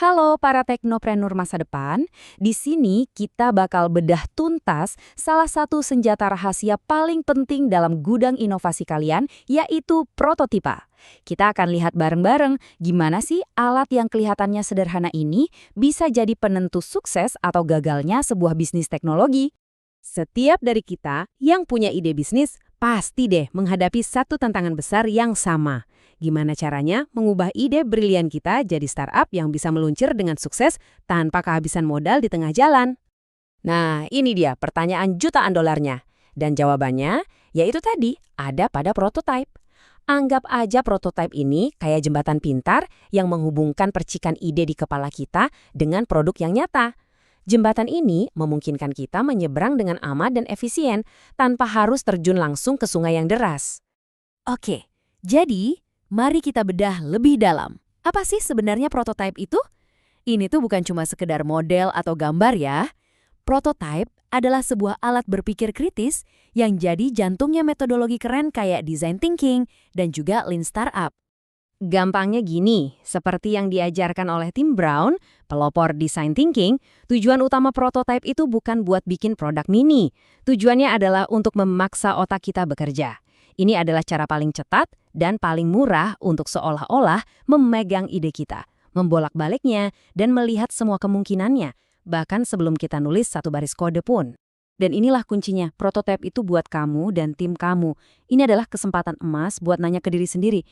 Halo para teknopreneur masa depan, di sini kita bakal bedah tuntas salah satu senjata rahasia paling penting dalam gudang inovasi kalian, yaitu prototipa. Kita akan lihat bareng-bareng gimana sih alat yang kelihatannya sederhana ini bisa jadi penentu sukses atau gagalnya sebuah bisnis teknologi. Setiap dari kita yang punya ide bisnis pasti deh menghadapi satu tantangan besar yang sama. Gimana caranya mengubah ide brilian kita jadi startup yang bisa meluncur dengan sukses tanpa kehabisan modal di tengah jalan? Nah, ini dia pertanyaan jutaan dolarnya. Dan jawabannya, yaitu tadi, ada pada prototype. Anggap aja prototype ini kayak jembatan pintar yang menghubungkan percikan ide di kepala kita dengan produk yang nyata. Jembatan ini memungkinkan kita menyeberang dengan aman dan efisien tanpa harus terjun langsung ke sungai yang deras. Oke, jadi mari kita bedah lebih dalam. Apa sih sebenarnya prototype itu? Ini tuh bukan cuma sekedar model atau gambar ya. Prototype adalah sebuah alat berpikir kritis yang jadi jantungnya metodologi keren kayak design thinking dan juga lean startup. Gampangnya gini, seperti yang diajarkan oleh Tim Brown, pelopor design thinking, tujuan utama prototype itu bukan buat bikin produk mini. Tujuannya adalah untuk memaksa otak kita bekerja. Ini adalah cara paling cepat dan paling murah untuk seolah-olah memegang ide kita, membolak-baliknya, dan melihat semua kemungkinannya, bahkan sebelum kita nulis satu baris kode pun. Dan inilah kuncinya, prototipe itu buat kamu dan tim kamu. Ini adalah kesempatan emas buat nanya ke diri sendiri,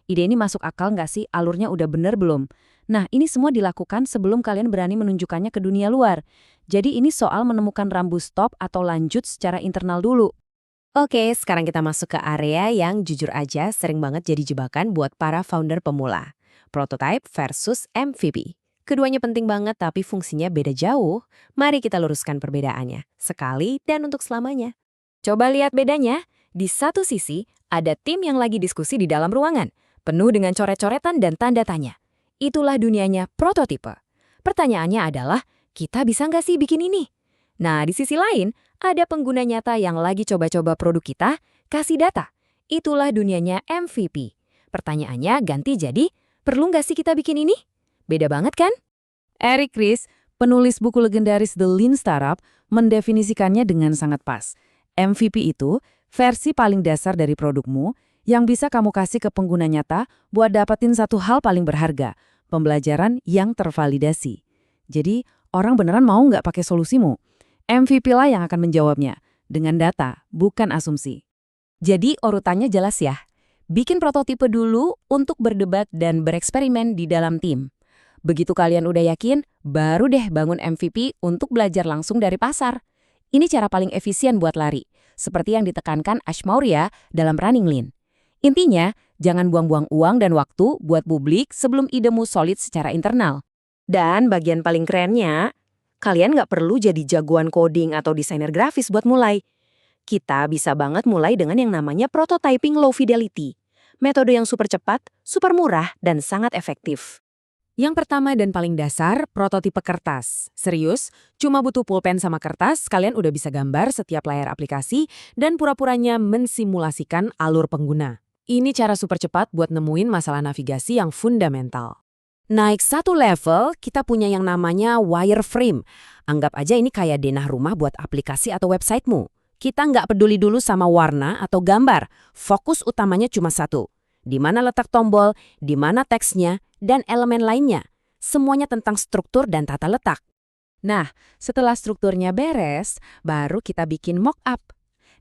ide ini masuk akal nggak sih? Alurnya udah bener belum? Nah, ini semua dilakukan sebelum kalian berani menunjukkannya ke dunia luar. Jadi ini soal menemukan rambu stop atau lanjut secara internal dulu. Oke, sekarang kita masuk ke area yang jujur aja sering banget jadi jebakan buat para founder pemula. Prototype versus MVP. Keduanya penting banget tapi fungsinya beda jauh. Mari kita luruskan perbedaannya, sekali dan untuk selamanya. Coba lihat bedanya. Di satu sisi, ada tim yang lagi diskusi di dalam ruangan, penuh dengan coret-coretan dan tanda tanya. Itulah dunianya prototipe. Pertanyaannya adalah, kita bisa nggak sih bikin ini? Nah, di sisi lain, ada pengguna nyata yang lagi coba-coba produk kita, kasih data. Itulah dunianya MVP. Pertanyaannya ganti jadi, perlu nggak sih kita bikin ini? Beda banget kan? Eric Ries, penulis buku legendaris The Lean Startup, mendefinisikannya dengan sangat pas. MVP itu versi paling dasar dari produkmu yang bisa kamu kasih ke pengguna nyata buat dapetin satu hal paling berharga, pembelajaran yang tervalidasi. Jadi, orang beneran mau nggak pakai solusimu? MVP lah yang akan menjawabnya, dengan data, bukan asumsi. Jadi, urutannya jelas ya. Bikin prototipe dulu untuk berdebat dan bereksperimen di dalam tim. Begitu kalian udah yakin, baru deh bangun MVP untuk belajar langsung dari pasar. Ini cara paling efisien buat lari, seperti yang ditekankan Ash Maurya dalam Running Lean. Intinya, jangan buang-buang uang dan waktu buat publik sebelum idemu solid secara internal. Dan bagian paling kerennya, kalian nggak perlu jadi jagoan coding atau desainer grafis buat mulai. Kita bisa banget mulai dengan yang namanya prototyping low fidelity. Metode yang super cepat, super murah, dan sangat efektif. Yang pertama dan paling dasar, prototipe kertas. Serius, cuma butuh pulpen sama kertas, kalian udah bisa gambar setiap layar aplikasi dan pura-puranya mensimulasikan alur pengguna. Ini cara super cepat buat nemuin masalah navigasi yang fundamental. Naik satu level, kita punya yang namanya wireframe. Anggap aja ini kayak denah rumah buat aplikasi atau websitemu. Kita nggak peduli dulu sama warna atau gambar, fokus utamanya cuma satu. Di mana letak tombol, di mana teksnya, dan elemen lainnya. Semuanya tentang struktur dan tata letak. Nah, setelah strukturnya beres, baru kita bikin mock-up.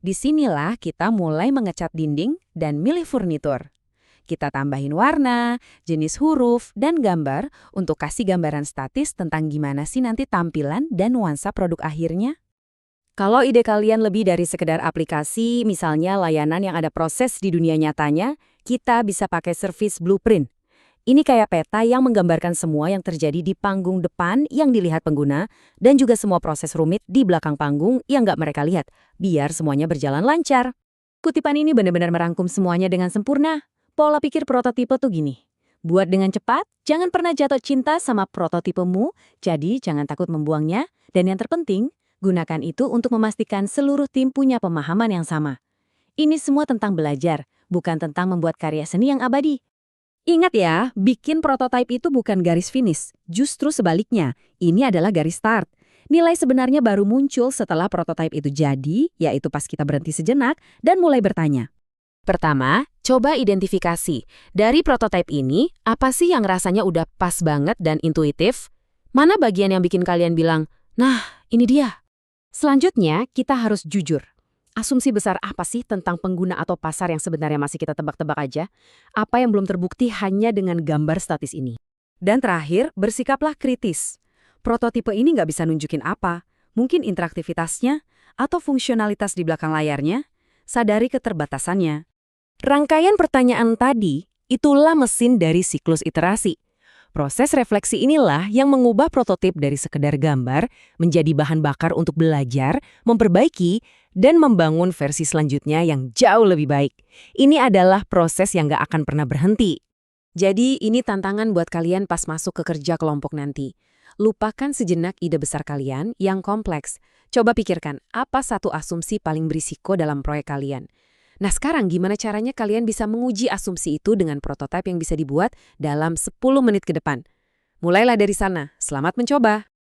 Disinilah kita mulai mengecat dinding dan milih furnitur. Kita tambahin warna, jenis huruf, dan gambar untuk kasih gambaran statis tentang gimana sih nanti tampilan dan nuansa produk akhirnya. Kalau ide kalian lebih dari sekedar aplikasi, misalnya layanan yang ada proses di dunia nyatanya, kita bisa pakai service blueprint. Ini kayak peta yang menggambarkan semua yang terjadi di panggung depan yang dilihat pengguna, dan juga semua proses rumit di belakang panggung yang nggak mereka lihat, biar semuanya berjalan lancar. Kutipan ini benar-benar merangkum semuanya dengan sempurna. Pola pikir prototipe tuh gini. Buat dengan cepat, jangan pernah jatuh cinta sama prototipemu, jadi jangan takut membuangnya, dan yang terpenting, gunakan itu untuk memastikan seluruh tim punya pemahaman yang sama. Ini semua tentang belajar, bukan tentang membuat karya seni yang abadi. Ingat ya, bikin prototipe itu bukan garis finish. Justru sebaliknya, ini adalah garis start. Nilai sebenarnya baru muncul setelah prototipe itu jadi, yaitu pas kita berhenti sejenak dan mulai bertanya. Pertama, coba identifikasi. Dari prototipe ini, apa sih yang rasanya udah pas banget dan intuitif? Mana bagian yang bikin kalian bilang, nah, ini dia? Selanjutnya, kita harus jujur. Asumsi besar apa sih tentang pengguna atau pasar yang sebenarnya masih kita tebak-tebak aja? Apa yang belum terbukti hanya dengan gambar statis ini? Dan terakhir, bersikaplah kritis. Prototipe ini nggak bisa nunjukin apa, mungkin interaktivitasnya, atau fungsionalitas di belakang layarnya. Sadari keterbatasannya. Rangkaian pertanyaan tadi, itulah mesin dari siklus iterasi. Proses refleksi inilah yang mengubah prototip dari sekedar gambar menjadi bahan bakar untuk belajar, memperbaiki, dan membangun versi selanjutnya yang jauh lebih baik. Ini adalah proses yang gak akan pernah berhenti. Jadi ini tantangan buat kalian pas masuk ke kerja kelompok nanti. Lupakan sejenak ide besar kalian yang kompleks. Coba pikirkan, apa satu asumsi paling berisiko dalam proyek kalian? Nah sekarang gimana caranya kalian bisa menguji asumsi itu dengan prototipe yang bisa dibuat dalam 10 menit ke depan? Mulailah dari sana, selamat mencoba!